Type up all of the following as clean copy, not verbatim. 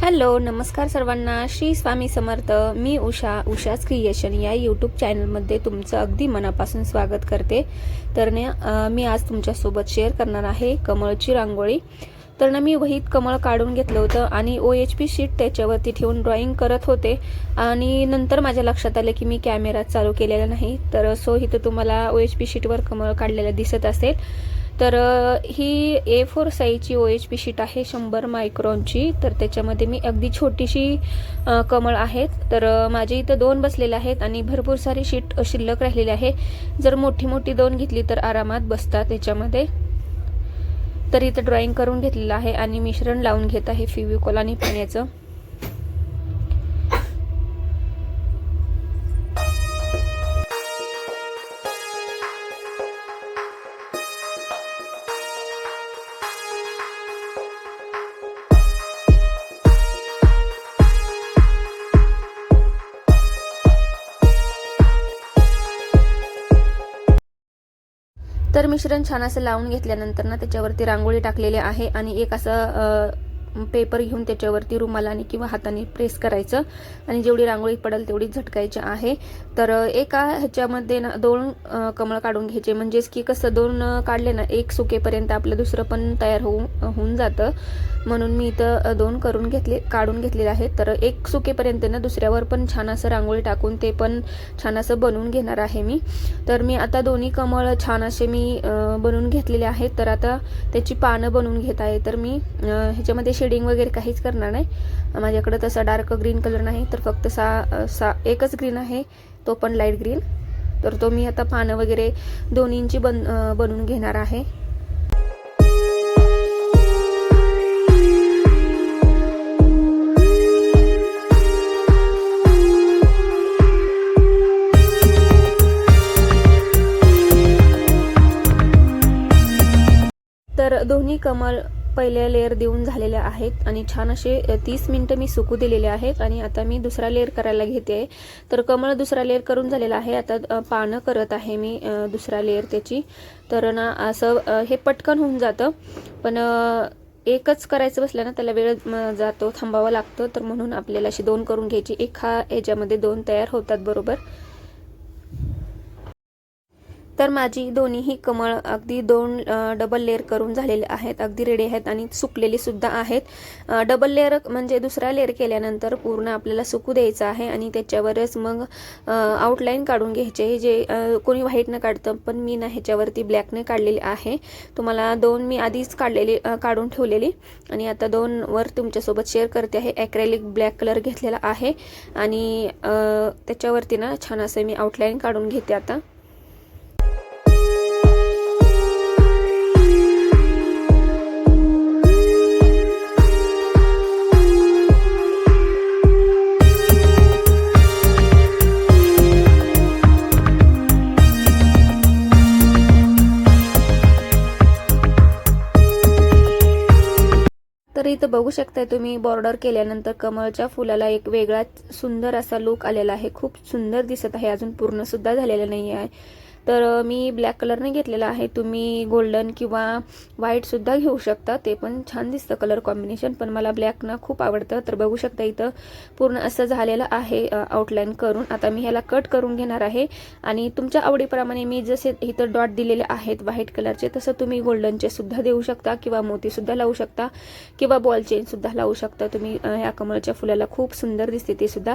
Hello, नमस्कार सर्वांना. श्री स्वामी समर्थ. मी उषाच creation या यूट्यूब चॅनलमध्ये तुमचं अगदी मनापासून स्वागत करते. तर मी आज तुमच्यासोबत शेअर करणार आहे कमळची रांगोळी. तर मी वहीत कमळ काढून घेतलं होतं आणि OHP शीट त्याच्यावरती ठेवून ड्रॉइंग करत होते आणि नंतर माझ्या लक्षात आलं की मी कॅमेरा चालू केलेला नाही. तर इथं तुम्हाला OHP शीटवर कमळ काढलेलं दिसत असेल. तर ही A4 साईजची OHP शीट आहे 100 मायक्रॉनची. तर त्याच्यामध्ये मी अगदी छोटीशी कमळ आहेत. तर माझे इथं 2 बसलेले आहेत आणि भरपूर सारी शीट शिल्लक राहिलेली आहे. जर मोठी 2 घेतली तर आरामात बसतात त्याच्यामध्ये. तर इथं ड्रॉइंग करून घेतलेलं आहे आणि मिश्रण लावून घेत आहे फेविकॉल आणि पाण्याचं. तर मिश्रण छान असं लावून घेतल्यानंतर त्याच्यावरती रांगोळी टाकलेली आहे आणि एक असं पेपर घेऊन त्याच्यावरती रुमालाने किंवा हाताने प्रेस करायचं आणि जेवढी रांगोळी पडेल तेवढी झटकायची आहे. तर एका ह्याच्यामध्ये 2 कमळ काढून घ्यायचे, म्हणजेच की कसं 2 काढले ना एक सुकेपर्यंत आपलं दुसरं पण तयार होऊन जातं. म्हणून मी इथं 2 काढून घेतलेले आहेत. तर एक सुकेपर्यंत दुसऱ्यावर पण छान असं रांगोळी टाकून ते पण छान असं बनवून घेणार आहे मी. तर मी आता दोन्ही कमळ छान असे मी बनवून घेतलेले आहेत. तर आता त्याची पानं बनवून घेत आहे. तर मी ह्याच्यामध्ये शेडिंग वगैरे काहीच करणार नाही. माझ्याकडे तसा डार्क ग्रीन कलर नाही, तर फक्त एकच ग्रीन आहे, तो पण लाईट ग्रीन. तर तो मी आता पानं वगैरे दोन्हींची बनवून घेणार आहे. तर दोन्ही कमळ पहिल्या लेअर देऊन झालेल्या आहेत आणि छान असे 30 मिनिटं मी सुकू दिलेले आहेत. आणि आता मी दुसरा लेअर करायला घेते. तर कमळ दुसरा लेअर करून झालेला आहे. आता पानं करत आहे मी दुसरा लेअर त्याची. तर असं हे पटकन होऊन जातं, पण एकच करायचं बसलं ना त्याला वेळ जातो, थांबावं लागतं. तर म्हणून आपल्याला अशी 2 करून घ्यायची. ह्याच्यामध्ये 2 तयार होतात बरोबर. तर माझी दोन्हीही कमळ अगदी 2 डबल लेअर करून झालेले आहेत, अगदी रेडी आहेत आणि सुकलेली सुद्धा आहेत. डबल लेअर म्हणजे दुसरा लेअर केल्यानंतर पूर्ण आपल्याला सुकू द्यायचं आहे आणि त्याच्यावरच मग आउटलाईन काढून घ्यायचे. जे कोणी व्हाईटनं काढतं, पण मी ह्याच्यावरती ब्लॅकने काढलेली आहे. तुम्हाला 2 मी आधीच काढून ठेवलेली आणि आता 2 वर तुमच्यासोबत शेअर करते आहे. ॲक्रेलिक ब्लॅक कलर घेतलेला आहे आणि त्याच्यावरती छान असं मी आउटलाईन काढून घेते आता. तर इथं बघू शकताय तुम्ही, बॉर्डर केल्यानंतर कमळच्या फुलाला एक वेगळा सुंदर असा लुक आलेला आहे. खूप सुंदर दिसत आहे. अजून पूर्ण सुद्धा झालेलं नाही आहे. तर मी ब्लॅक कलरने घेतलेला आहे. तुम्ही गोल्डन किंवा व्हाईट सुद्धा घेऊ शकता, ते पण छान दिसतं कलर कॉम्बिनेशन. पण मला ब्लॅक खूप आवडतं. तर बघू शकता इथं पूर्ण असं झालेलं आहे आउटलाईन करून. आता मी ह्याला कट करून घेणार आहे आणि तुमच्या आवडीप्रमाणे मी जसे इथं डॉट दिलेले आहेत व्हाईट कलरचे, तसं तुम्ही गोल्डनचे सुद्धा देऊ शकता किंवा मोती सुद्धा लावू शकता किंवा बॉल चेन सुद्धा लावू शकता तुम्ही. ह्या कमळच्या फुलाला खूप सुंदर दिसते ते सुद्धा.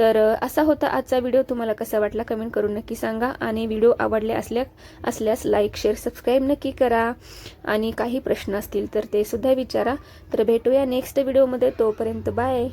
तर असा होता आजचा व्हिडिओ. तुम्हाला कसा वाटला कमेंट करून नक्की सांगा आणि व्हिडिओ आवडले असल्यास लाईक शेअर सबस्क्राईब नक्की करा आणि काही प्रश्न असतील तर ते सुद्धा विचारा. तर भेटूया नेक्स्ट व्हिडिओमध्ये. तोपर्यंत बाय.